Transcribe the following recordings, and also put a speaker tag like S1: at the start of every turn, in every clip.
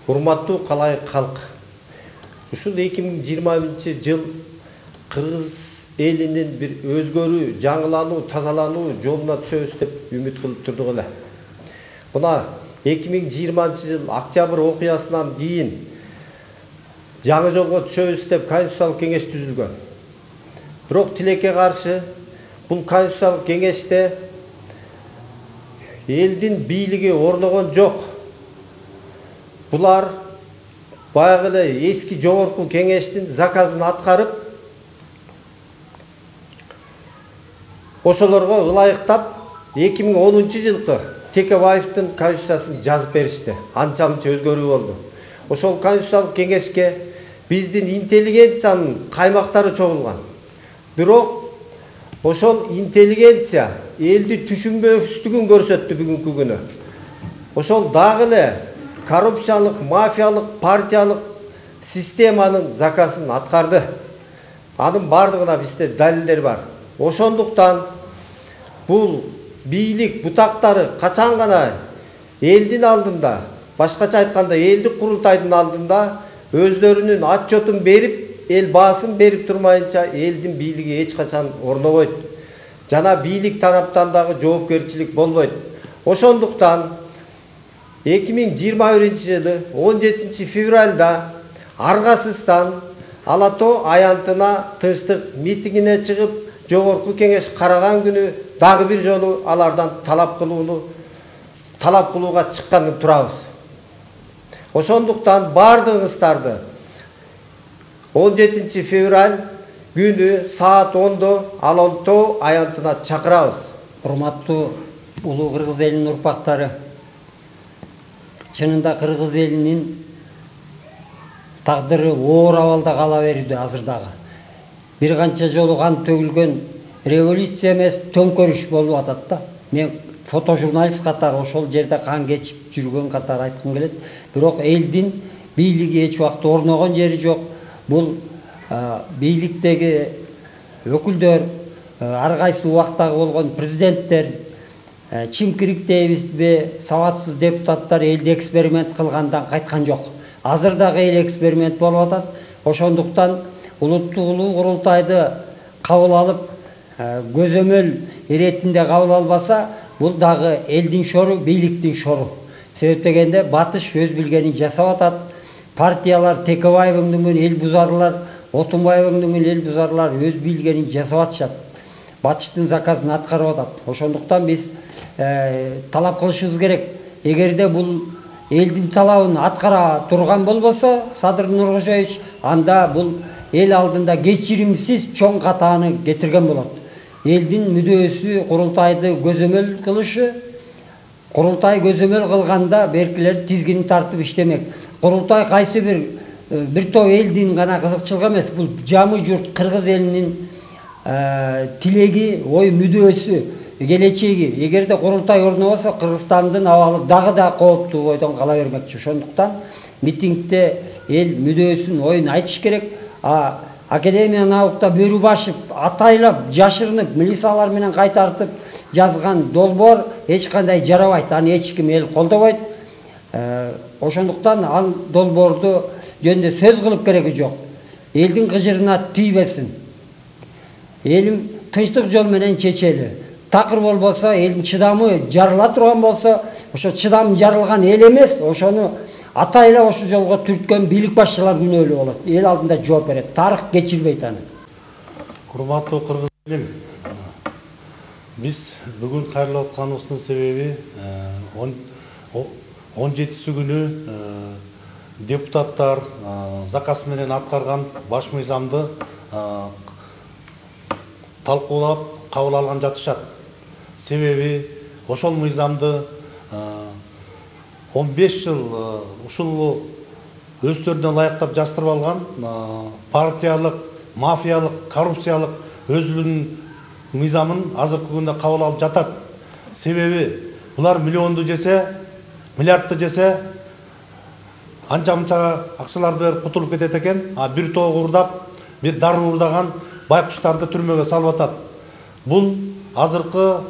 S1: Урматтуу калай калк. Ушул 2020 жыл Кыргыз элинин бир өзгөрүү, жаңылануу, тазалануу жолуна түшөбүз деп үмүт кылып турдук эле. Мына 2020 жыл октябрь окуясынан кийин жаңы жолго түшөбүз деп Конституциялык кеңеш түзүлгөн. Бирок тилекке каршы бул Конституциялык кеңеште элдин бийлиги орногон жок. Булар баягы эле эски жогорку кеңештин заказын аткарып, ошолорго ылайыктап 2010 жылкы Текебаевдин конституциясын жазып беришти. Анча-мынча өзгөрүү болду. Ошол конституциялык кеңешке биздин интеллигенциянын каймактары чогулган. Бирок ошол интеллигенция элди түшүнбөстүгүн көрсөттү бүгүнкү күнү. Ошол дагы эле коррупциялык, мафиялык, партиялык системанын заказын аткарды. Анын бардыгына бизде далилдер бар. Ошондуктан бул бийлик бутактары качан гана элдин алдында, башкача айтканда элдик курултайдын алдында өздөрүнүн отчетун берип, эл баасын берип турмайынча элдин бийлиги эч качан орнобойт. Жана бийлик тараптан дагы жоопкерчилик болбойт. Ошондуктан 2021 жылы 17 февралда аргасыздан Ала Тоо аянтына тынчтык митингине чыгып, жогорку кеңеш караган күнү дагы бир жолу алардан талап кылууга чыкканын турабыз. Ошондуктан бардыгыңыздарды 17 февраль күнү саат 10-до Ала Тоо аянтына чакырабыз.
S2: Урматтуу улуу кыргыз элинин урпактары, чынында кыргыз элинин тагдыры оор абалда кала берүүдө азырдагы. Бир канча жолу кан төгүлгөн революция эмес, төңкөрүш болуп атат да. Мен фотожурналист катары ошол жерде кан кечип жүргөн катары айткым келет. Бирок элдин бийлиги эч убакта орногон жери жок. Бул бийликтеги өкүлдөр, ар кайсы убактагы болгон президенттер, чимкирик дейбизби, сабатсыз депутаттар элди эксперимент кылгандан кайткан жок. Азыр дагы эл эксперимент болуп атат. Ошондуктан улуттук улуу курултайды кабыл алып, көзөмөл иретинде кабыл албаса, бул дагы элдин шору, бийликтин шору. Себеп дегенде батыш өз билгенин жасап атат. Партиялар, Текебаевдин эл бузарлар, Отунбаевдин эл бузарлар өз билгенин жасап атышат. Батыштын заказын аткарып атат. Ошондуктан биз талап кылышыбыз керек. Эгерде бул элдин талабын аткара турган болбосо, Садыр Нуркожоевич, анда бул эл алдында кечиримсиз чоң катааны кетирген болот. Элдин мүдөөсү курултайды көзөмөл кылышы, курултай көзөмөл кылганда беркилер тизгинин тартып иштемек. Курултай кайсы бир топ элдин гана кызыкчылыгы эмес, бул жамы журт кыргыз элинин тилеги, ой мүдөөсү, келечеги. Эгерде курултай орнобосо, Кыргызстандын абалы дагы да кооптуу бойдон кала бермекчи. Ошондуктан митингде эл мүдөөсүн, оюн айтыш керек. Академия наукта бөрү башып, атайлап, жашырынып, милициялар менен кайтартып жазган долбоор эч кандай жарабайт. Аны эч ким эл колдобойт. Ошондуктан ал долбоорду жөнүндө сөз кылып кереги жок. Элдин кыжырына тийбесин. Элим тынчтык жол менен чечели. Такыр болбосо, элдин чыдамы жарыла турган болсо, ошо чыдам жарылган эл эмес, ошону атайла ошо жолго түрткөн бийлик башчылар күнөөлүү болот. Эл алдында жооп берет. Тарых кечирбейт аны.
S3: Урматтуу кыргыз элим, биз бүгүн кайрылып атканыбыздын себеби 17 күнү депутаттар заказ менен аткарган баш мыйзамды талкуулап кабыл алган жатышат. Себеби ошол мыйзамды 15 жыл ушул өздөрүнө ылайыктап жастырып алган партиялык, мафиялык, коррупциялык өзүнүн мыйзамын азыркы күндө кабыл алып жатат. Себеби булар миллионду жесе, миллиардты жесе, анча-мынча акчаларды берип кутулуп кетет экен, бир топ уурдап, бир дар уурдаган байкуштарды түрмөгө салып атат. Бул азыркы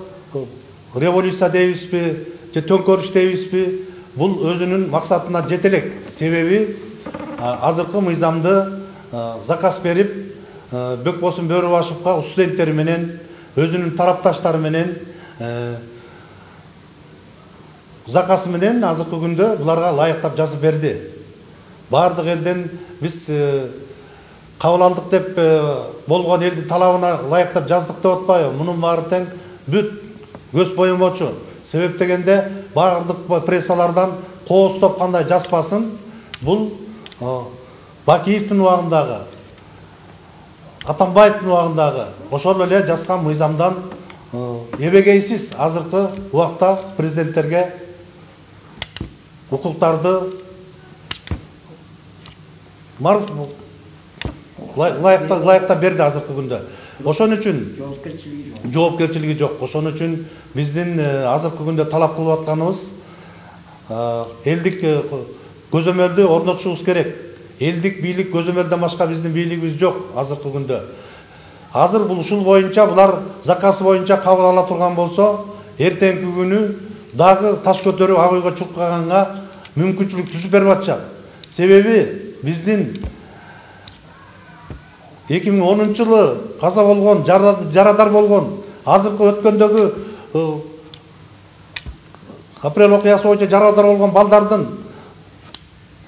S3: революция дейбизби, же төңкөрүш дейбизби, бул өзүнүн максатына жете элек. Себеби азыркы мыйзамды заказ берип Бөкбосун Бөрүбашевка студенттери менен, өзүнүн тарапташтары менен заказ менен азыркы күндө буларга лайыктап жазып берди. Бардык элден биз кабыл алдык деп болгон элдин талабына лайыктап жаздык деп атпайбы? Мунун баары тең бүт көз боемочу. Себеп дегенде бардык прессалардан кооздоп кандай жазбасын, бул Бакиевдин убагындагы, Атамбаевдин убагындагы ошол эле жазган мыйзамдан эбегейсиз азыркы убакта президенттерге укуктарды лайыктап берди азыркы күндө. Ошон үчүн жоопкерчилиги жок. Ошон үчүн биздин азыркы күндө талап кылып атканыбыз элдик көзөмөлдү орнотушубуз керек. Элдик бийлик көзөмөлдөн башка биздин бийлигибиз жок азыркы күндө. Азыр бул ушул боюнча булар заказы боюнча кабыл ала турган болсо, эртеңки күнү дагы таш көтөрүп ак үйгө чуркаганга мүмкүнчүлүк түзүп берип атышат. Себеби биздин 2010 жылы каза болгон, жарадар болгон, азыркы өткөндөгү апрель окуясы боюнча жарадар болгон балдардын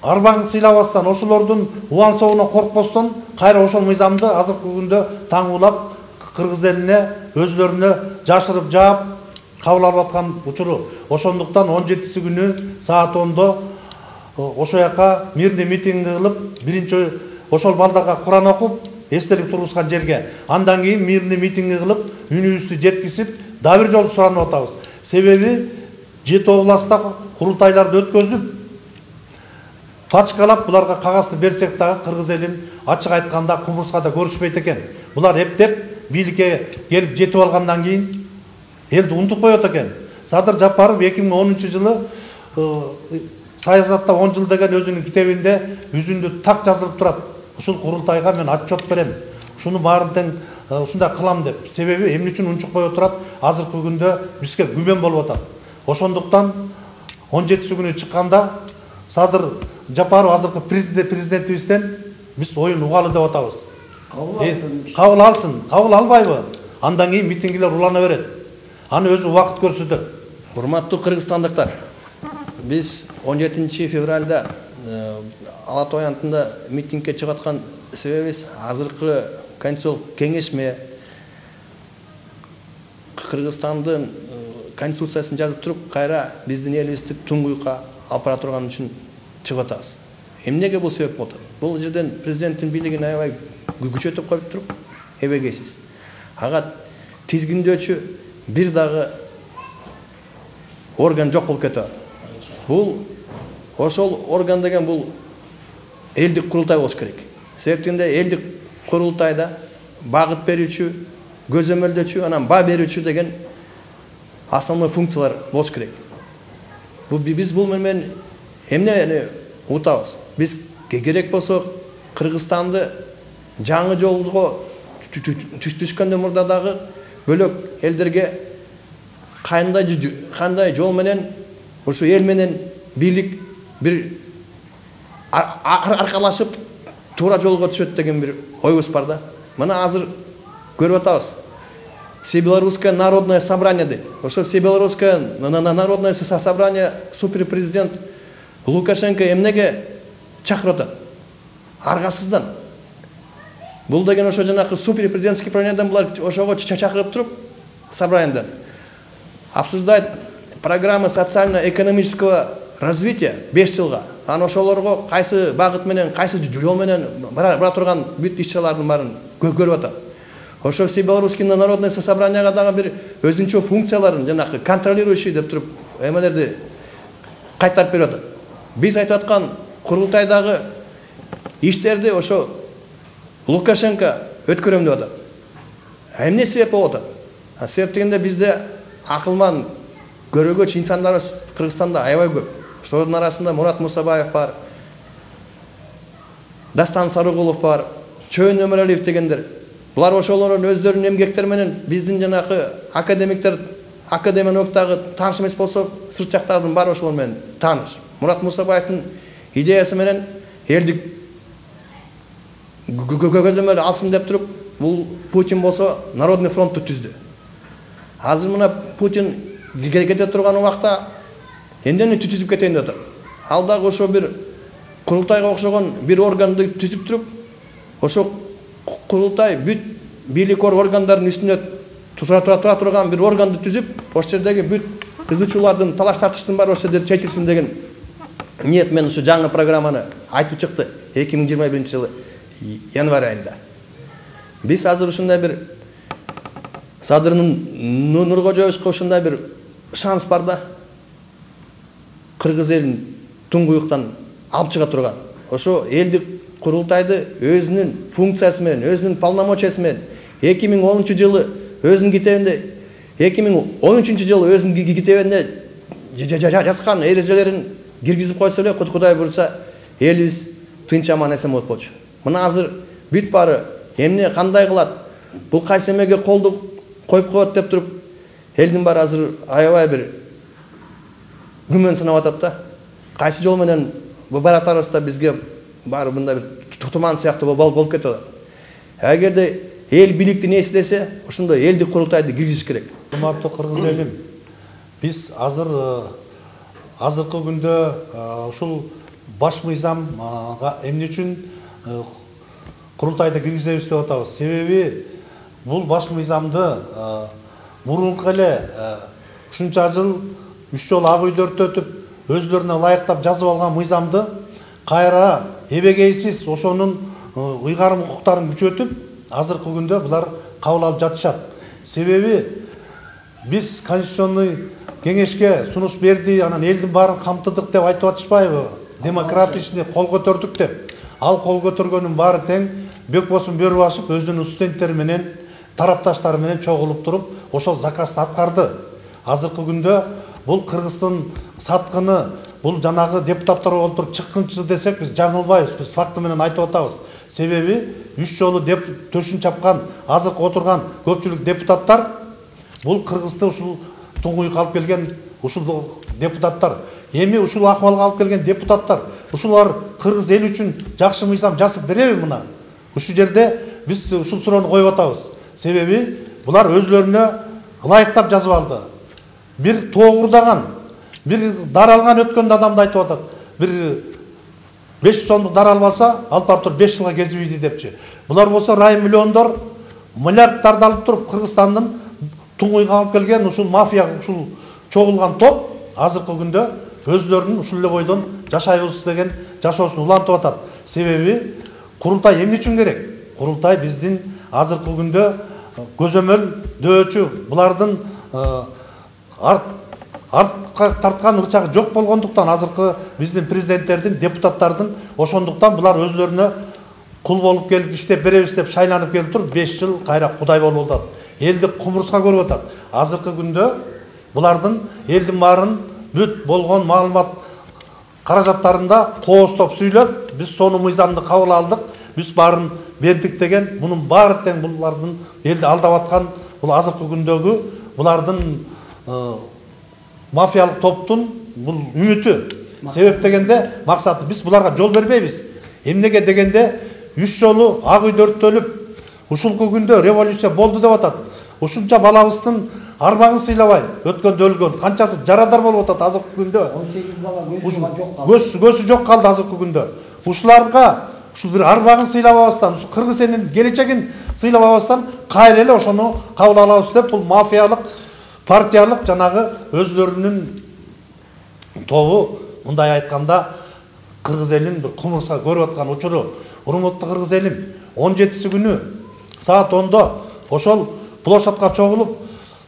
S3: арбаңы сыйлабастан, ошолордун улан соогуна коркпостон, кайра ошол мыйзамды азыркы күндө таңуулап кыргыз элине өзлөрүнө жашырып жаап кабыл алып аткан учуру. Ошондуктан 17 күнү саат 10-до ошол жака мирный митинг кылып, биринчи ошол балдарга Куран окуп, эстелик тургузган жерге, андан кийин мирный митинг кылып, үнүбүздү жеткизип, дагы бир жолу суранып атабыз. Себеби 7 областта курултайларды өткөзүп, пачкалап буларга кагазды берсек дагы кыргыз элин ачык айтканда кумурскада көрүшпөйт экен. Булар эптеп бийликке келип жетип алгандан кийин элди унутуп коет экен. Садыр Жапаров 2010 жылы саясатта 10 жыл деген өзүнүн китебинде үзүндү так жазылып турат. Ушул курултайга мен отчет берем. Ушуну баарын тең ушундай кылам деп. Себеби эмне үчүн унчукпай отурат? Азыркы күндө бизге күмөн болуп атат. Ошондуктан 17 күнү чыкканда Садыр Жапаров азыркы президентибизден биз оюн угалы деп атабыз. Кабыл алсын, кабыл албайбы? Андан кийин митингилер улана берет. Аны өзү убакыт көрсөтөт.
S4: Урматтуу кыргызстандыктар, биз 17 февралда Ала Тоо аянтында митингге чыгып аткан себебибиз азыркы конституциялык кеңешме Кыргызстандын конституциясын жазып туруп, кайра биздин элибизди туңгуйка алып бара турган үчүн чыгып атабыз. Эмнеге бул себеп болот? Бул жерден президенттин бийлигин аябай күчөтүп коюп туруп, эбегейсиз. Ага тизгиндөөчү бир дагы орган жок болуп кетет. Бул ошол орган деген бул элдик курултай болуш керек. Себептен элдик курултайда багыт берүүчү, көзөмөлдөөчү, анан баа берүүчү деген основной функциялар болуш керек. Биз бул менен эмне утабыз? Биз керек болсо Кыргызстанды жаңы жолго түшкөндөн мурда дагы бөлөк элдерге кандай жол менен ушу эл менен бийлик бир аркалашып туура жолго түшөт деген бир оюбуз бар да. Мына азыр көрүп атабыз. Всебелорусское народное собрание дейт. Ошо Всебелорусское народное собрание суперпрезидент Лукашенко эмнеге чакырып атат? Аргасыздан. Бул деген ошо жанакы суперпрезидентский правлениеден булар ошого чакырып туруп собраниеда обсуждать программы социально-экономического развития 5 жылга. Аны ошолорго кайсы багыт менен, кайсы жол менен бара турган бүт иш-чаралардын баарын көрүп атат. Ошо Всебелорусский народное собранияга дагы бир өзүнчө функцияларын жанакы контролирующий деп туруп эмелерди кайтарып берип атат. Биз айтып аткан курултайдагы иштерди ошо Лукашенко өткөрөм деп атат. Эмне себеп болуп атат? Себеп дегенде бизде акылман көрөгөч инсандарыбыз Кыргызстанда аябай көп. Ошолордун арасында Мурат Мусабаев бар, Дастан Сарыгулов бар, Чөөн Өмөралиев дегендер. Булар ошолордун өздөрүнүн эмгектери менен биздин жанакы академиктер академиялыктагы тааныш эмес болсо, сырт жактардын баары ошол менен тааныш. Мурат Мусабаевдин идеясы менен элдик көзөмөл алсын деп туруп, бул Путин болсо Народный фронтту түздү. Азыр мына Путин кете турган убакта эмнени түзүп кетейин деп атат. Ал дагы ошо бир курултайга окшогон бир органды түзүп туруп, ошо курултай бүт бийлик органдардын үстүнө тура турган бир органды түзүп, ошол жердеги бүт кызычуулардын талаш тартыштын баары ошол жерде чечилсин деген ниет менен ушу жаңы программаны айтып чыкты 2021-жылы январь айында. Биз азыр ушундай бир Садыр Нуркожоевичке ушундай бир шанс бар да, кыргыз элин туңгуюктан алып чыга турган. Ошо элдик курултайды өзүнүн функциясы менен, өзүнүн полномочиясы менен 2010-жылы өзүнүн китебинде 2013-жылы өзүнүн китебинде жазган эрежелерин киргизип койсо эле, Кудай буйрса, элибиз тынч аман эсен болуп болчу. Мына азыр бүт баары эмне кандай кылат, бул кайсы эмеге колду коюп коет деп туруп, элдин баары азыр аябай бир күмөн сынап атат да. Кайсы жол менен баратарыбызда бизге баары мындай бир туман сыяктуу болуп кетип атат. Эгерде эл бийликти не издесе, ошондой элдик курултайды киргизиш керек.
S3: Урматтуу кыргыз элим, биз азыркы күндө ушул баш мыйзамга эмне үчүн курултайды киргизебиз деп атабыз. Себеби бул баш мыйзамды мурунку эле ушунча жыл 3 жолу ак үйдөрдө өтүп, өзлөрүнө ылайыктап жазып алган мыйзамды кайра эбегейсиз ошонун ыйгарым укуктарын күчөтүп, азыркы күндө булар кабыл алып жатышат. Себеби биз конституционный кеңешке сунуш берди, анан элдин баарын камтыдык деп айтып атышпайбы? Демократичный кол көтөрдүк деп. Ал кол көтөргөнүн баары тең Бекбосун Бөрүбашев өзүнүн студенттери менен, тарапташтары менен чогулуп туруп, ошол заказды аткарды. Азыркы күндө бул Кыргыздын саткыны, бул жанагы депутаттар олтуруп чыккынчы десек, биз жаңылбайбыз, биз факты менен айтып атабыз. Себеби 3 жолу төшүн чапкан, азыркы отурган көпчүлүк депутаттар бул Кыргызды ушул туңгуйга алып келген ушул депутаттар. Эми ушул акыбалга алып келген депутаттар, ушулар кыргыз эл үчүн жакшы мыйзам жазып береби мына? Ушул жерде биз ушул суроону коюп атабыз. Себеби булар өзлөрүнө ылайыктап жазып алды. Бир тоогурдаган, бир дар алган өткөндө адамды айтып атат. Бир 500 сомдук дар алып алса, алып барып туруп 5 жылга кезбейди депчи. Булар болсо рай миллиондор, миллиарддарды алып туруп Кыргызстандын туңгуйга алып келген ушул мафия, ушул чогулган топ азыркы күндө өзлөрүнүн ушул эле бойдон жашайбыз деген жашоосун улантып атат. Себеби курултай эмне үчүн керек? Курултай биздин азыркы күндө көзөмөл дөчү, булардын артка тарткан ырчагы жок болгондуктан, азыркы биздин президенттердин, депутаттардын ошондуктан булар өзлөрүнө кул болуп келип иштеп беребиз деп шайланып келип туруп 5 жыл кайра кудай болуп атат. Элди кумурска көрүп атат. Азыркы күндө булардын элдин баарын бүт болгон маалымат каражаттарында кооздоп сүйлөп, биз сону мыйзамды кабыл алдык, биз баарын бердик деген, мунун баары тең булардын элди алдап аткан, бул азыркы күндөгү булардын мафиялык топтун бул үмүтү. Себеп дегенде максаты биз буларга жол бербейбиз. Эмнеге дегенде 3 жолу ак үйдөрдө өлүп, ушулку күндө революция болду деп атат. Ушунча балабыздын арбагын сыйлабай өткөндө өлгөн канчасы жарадар болуп атат азыркы күндө.
S2: 18 бала
S3: көзү жок калды азыркы күндө. Ушуларга ушул бир арбагын сыйлабабастан, ушу кыргыз элинин келечегин сыйлабабастан кайра эле ошону кабыл алабыз деп, бул мафиялык, партиялык жанагы өзлөрүнүн тобу, мындай айтканда кыргыз элин бир кумурска көрүп аткан учуру. Урматтуу кыргыз элим, 17 күнү саат 10-до ошол площадка чогулуп,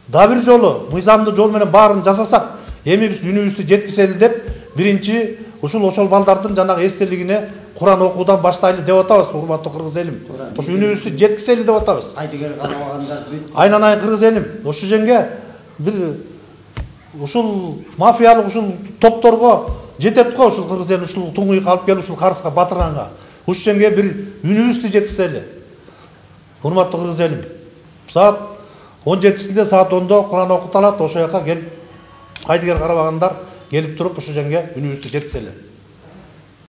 S3: да бир жолу мыйзамдуу жол менен баарын жасасак, эми биз үнүбүздү жеткизели деп, биринчи ошол балдардын жанагы эстелигине Куран окуудан баштайлы деп атабыз, урматтуу кыргыз элим. Ошо үнүбүздү жеткизели деп атабыз.
S2: Кайдыгер каалагандар бүт.
S3: Айнанай кыргыз элим, ошо жерге бир ушул мафиялык ушул топторго жетет го, ушул кыргыз элин ушул туңгуйга алып келип ушул карызга батырганга. Ушул жерге бир үнүбүздү жеткизели. Урматтуу кыргыз элим, саат 17-сінде саат 10-да Кур'ан окутулат, ошол жака келип кайдыгер карабагандар келип туруп ушу жерге университетке жетишели.